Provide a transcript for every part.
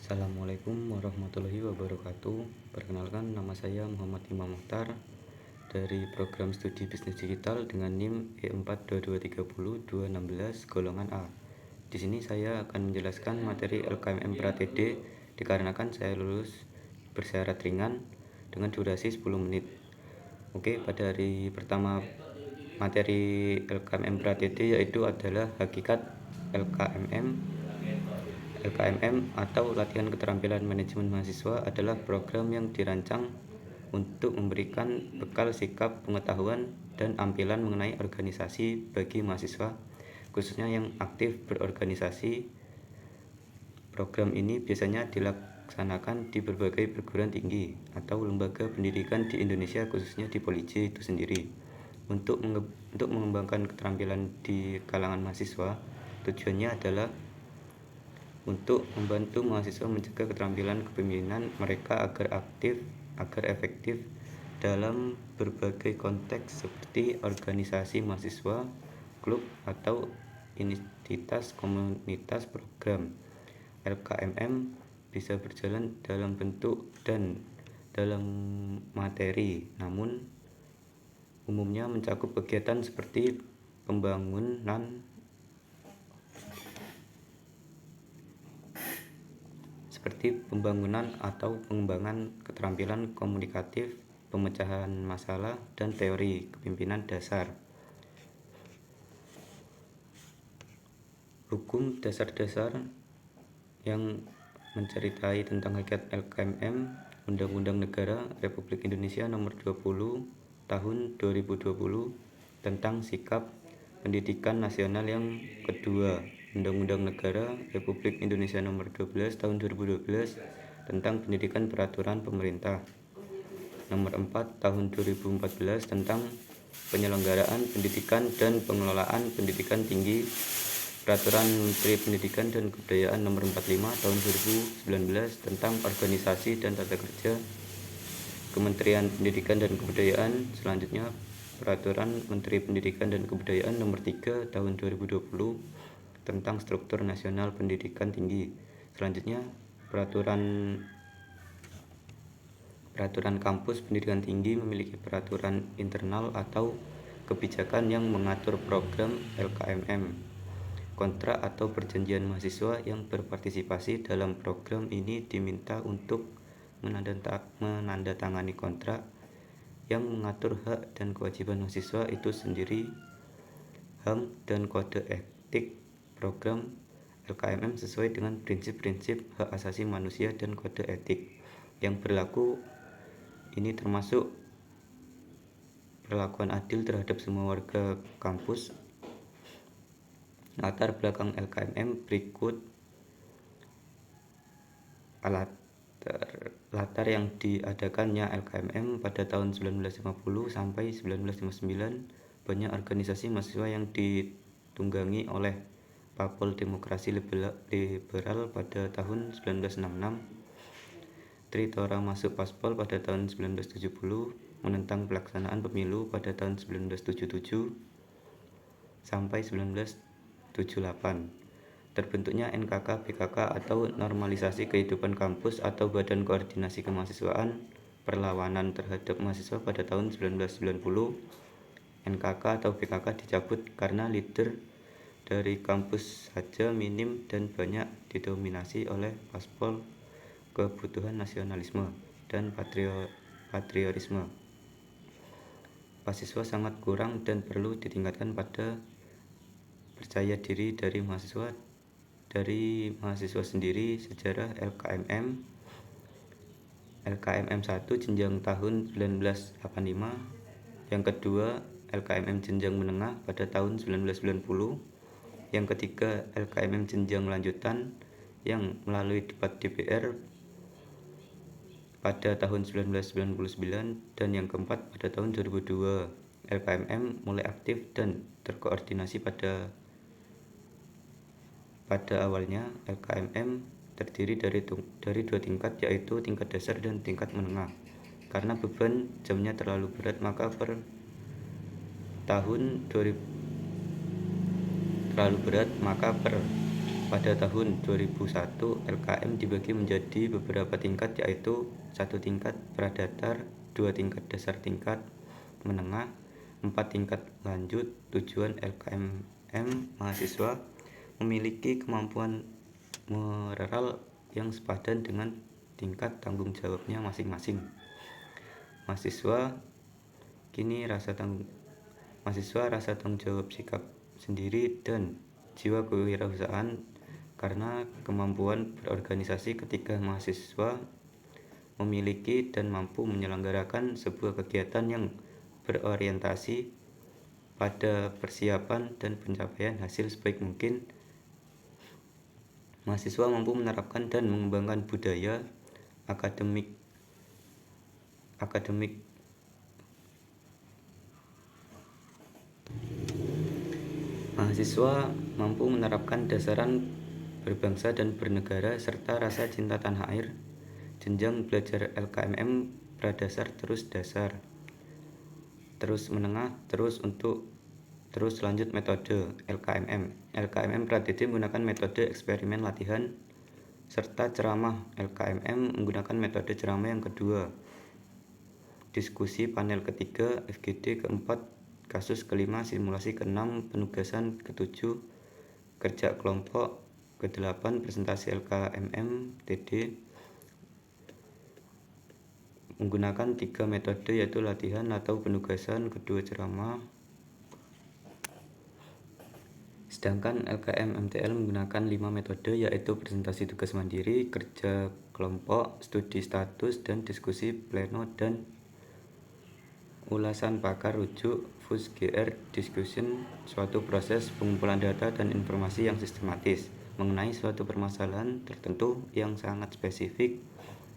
Assalamualaikum warahmatullahi wabarakatuh. Perkenalkan, nama saya Muhammad Imam Mukhtar dari program studi bisnis digital dengan NIM E42230216 golongan A. Di sini saya akan menjelaskan materi LKMM PraTD dikarenakan saya lulus bersyarat ringan dengan durasi 10 menit. Oke, pada hari pertama materi LKMM PraTD yaitu adalah hakikat LKMM atau Latihan Keterampilan Manajemen Mahasiswa adalah program yang dirancang untuk memberikan bekal sikap, pengetahuan, dan ampilan mengenai organisasi bagi mahasiswa, khususnya yang aktif berorganisasi. Program ini biasanya dilaksanakan di berbagai perguruan tinggi atau lembaga pendidikan di Indonesia, khususnya di Polij itu sendiri. Untuk mengembangkan keterampilan di kalangan mahasiswa, tujuannya adalah untuk membantu mahasiswa menjaga keterampilan kepemimpinan mereka agar efektif dalam berbagai konteks seperti organisasi mahasiswa, klub, atau entitas komunitas. Program LKMM bisa berjalan dalam bentuk dan dalam materi, namun umumnya mencakup kegiatan seperti pembangunan atau pengembangan keterampilan komunikatif, pemecahan masalah, dan teori kepemimpinan dasar. Hukum dasar-dasar yang menceritai tentang hakikat LKMM, Undang-Undang Negara Republik Indonesia Nomor 20 Tahun 2020 tentang Sikap Pendidikan Nasional yang kedua, Undang-Undang Negara Republik Indonesia Nomor 12 Tahun 2012 tentang Pendidikan Peraturan Pemerintah Nomor 4 Tahun 2014 tentang Penyelenggaraan Pendidikan dan Pengelolaan Pendidikan Tinggi, Peraturan Menteri Pendidikan dan Kebudayaan Nomor 45 Tahun 2019 tentang Organisasi dan Tata Kerja Kementerian Pendidikan dan Kebudayaan. Selanjutnya, Peraturan Menteri Pendidikan dan Kebudayaan Nomor 3 Tahun 2020 tentang Struktur Nasional Pendidikan Tinggi. Selanjutnya, Peraturan Kampus Pendidikan Tinggi memiliki peraturan internal atau kebijakan yang mengatur program LKMM. Kontrak atau perjanjian mahasiswa yang berpartisipasi dalam program ini diminta untuk menandatangani kontrak yang mengatur hak dan kewajiban mahasiswa itu sendiri, HAM, dan kode etik program LKMM sesuai dengan prinsip-prinsip hak asasi manusia dan kode etik yang berlaku. Ini termasuk perlakuan adil terhadap semua warga kampus. Latar belakang LKMM berikut. Latar yang diadakannya LKMM pada tahun 1950 sampai 1959, banyak organisasi mahasiswa yang ditunggangi oleh Parpol Demokrasi Liberal pada tahun 1966. Tritora masuk Paspol pada tahun 1970, menentang pelaksanaan pemilu pada tahun 1977 sampai 1978. Terbentuknya NKK BKK atau Normalisasi Kehidupan Kampus atau Badan Koordinasi Kemahasiswaan Perlawanan Terhadap Mahasiswa pada tahun 1990. NKK atau BKK dicabut karena leader dari kampus saja minim dan banyak didominasi oleh Paspol Kebutuhan Nasionalisme dan Patriotisme. Mahasiswa sangat kurang dan perlu ditingkatkan pada percaya diri dari mahasiswa sendiri. Sejarah LKMM 1 jenjang tahun 1985, yang kedua LKMM jenjang menengah pada tahun 1990, yang ketiga LKMM jenjang lanjutan yang melalui debat DPR pada tahun 1999, dan yang keempat pada tahun 2002. LKMM mulai aktif dan terkoordinasi. Pada awalnya LKMM terdiri dari dua tingkat, yaitu tingkat dasar dan tingkat menengah. Karena beban jamnya terlalu berat, maka per Pada tahun 2001, LKM dibagi menjadi beberapa tingkat, yaitu 1 tingkat pradatar, 2 tingkat dasar, tingkat menengah, 4 tingkat lanjut. Tujuan LKM mahasiswa memiliki kemampuan moral yang sepadan dengan tingkat tanggung jawabnya masing-masing. Mahasiswa rasa tanggung jawab sikap sendiri dan jiwa kewirausahaan karena kemampuan berorganisasi ketika mahasiswa memiliki dan mampu menyelenggarakan sebuah kegiatan yang berorientasi pada persiapan dan pencapaian hasil sebaik mungkin. Mahasiswa mampu menerapkan dan mengembangkan budaya akademik Mahasiswa mampu menerapkan dasaran berbangsa dan bernegara serta rasa cinta tanah air. Jenjang belajar LKMM pradasar, terus dasar, terus menengah, terus lanjut. Metode LKMM Pradede menggunakan metode eksperimen latihan serta ceramah. LKMM menggunakan metode ceramah yang kedua, diskusi panel ketiga, FGD keempat, kasus kelima, simulasi keenam, penugasan ketujuh, kerja kelompok ke-8, presentasi LKMM TD. Menggunakan 3 metode, yaitu latihan atau penugasan, kedua ceramah. Sedangkan LKM MTL menggunakan 5 metode, yaitu presentasi tugas mandiri, kerja kelompok, studi status, dan diskusi pleno, dan ulasan pakar rujuk FUS-GR discussion, suatu proses pengumpulan data dan informasi yang sistematis mengenai suatu permasalahan tertentu yang sangat spesifik.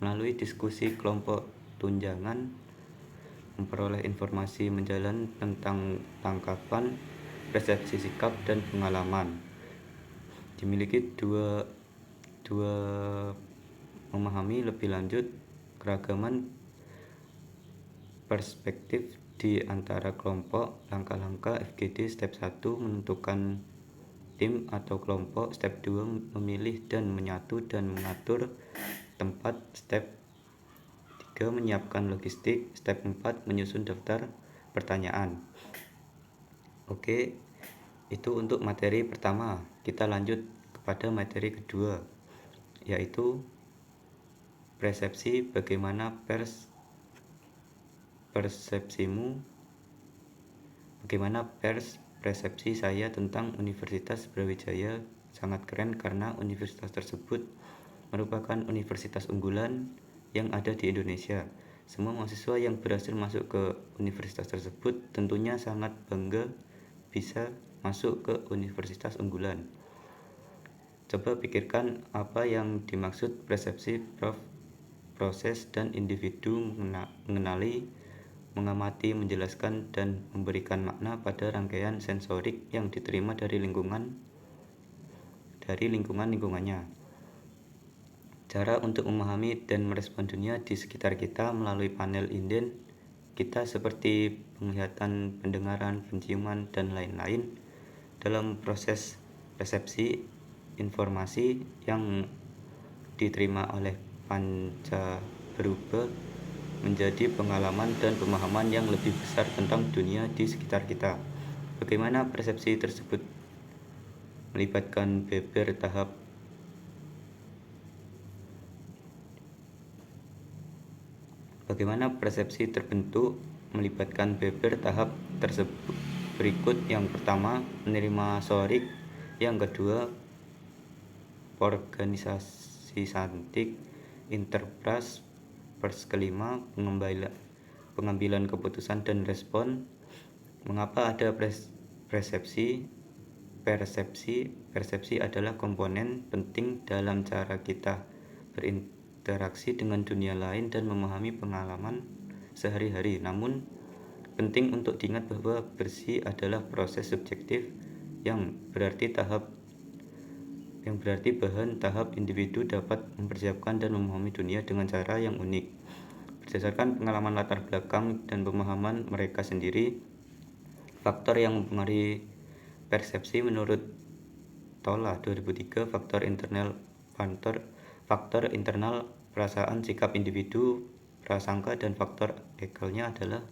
Melalui diskusi kelompok tunjangan, memperoleh informasi mendalam tentang tangkapan, persepsi sikap, dan pengalaman. Dimiliki dua memahami lebih lanjut keragaman perspektif di antara kelompok. Langkah-langkah FGD: step 1 menentukan tim atau kelompok, step 2 memilih dan menyatu dan mengatur tempat, step 3 menyiapkan logistik, step 4 menyusun daftar pertanyaan. Oke, itu untuk materi pertama. Kita lanjut kepada materi kedua, yaitu persepsi. Bagaimana persepsi saya tentang Universitas Brawijaya? Sangat keren karena universitas tersebut merupakan universitas unggulan yang ada di Indonesia. Semua mahasiswa yang berhasil masuk ke universitas tersebut tentunya sangat bangga bisa masuk ke universitas unggulan. Coba pikirkan apa yang dimaksud persepsi, Prof. Proses dan individu mengenali, mengamati, menjelaskan, dan memberikan makna pada rangkaian sensorik yang diterima dari lingkungannya. Cara untuk memahami dan merespon dunia di sekitar kita melalui panel inden kita seperti penglihatan, pendengaran, penciuman, dan lain-lain. Dalam proses persepsi, informasi yang diterima oleh panca berubah menjadi pengalaman dan pemahaman yang lebih besar tentang dunia di sekitar kita. Bagaimana persepsi tersebut melibatkan beber tahap Bagaimana persepsi terbentuk melibatkan beber tahap tersebut berikut. Yang pertama, menerima sorik. Yang kedua, organisasi santik, interpras. Kelima, pengambilan keputusan dan respon. Mengapa ada persepsi? Persepsi adalah komponen penting dalam cara kita berinteraksi dengan dunia lain dan memahami pengalaman sehari-hari. Namun, penting untuk diingat bahwa persepsi adalah proses subjektif yang berarti bahan tahap individu dapat mempersiapkan dan memahami dunia dengan cara yang unik. Berdasarkan pengalaman, latar belakang, dan pemahaman mereka sendiri, faktor yang mempengaruhi persepsi menurut Tola 2003, faktor internal perasaan sikap individu, prasangka, dan faktor ekalnya adalah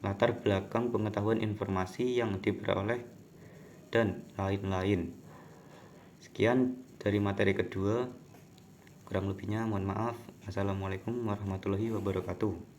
latar belakang pengetahuan informasi yang diperoleh dan lain-lain. Sekian dari materi kedua. Kurang lebihnya mohon maaf. Assalamualaikum warahmatullahi wabarakatuh.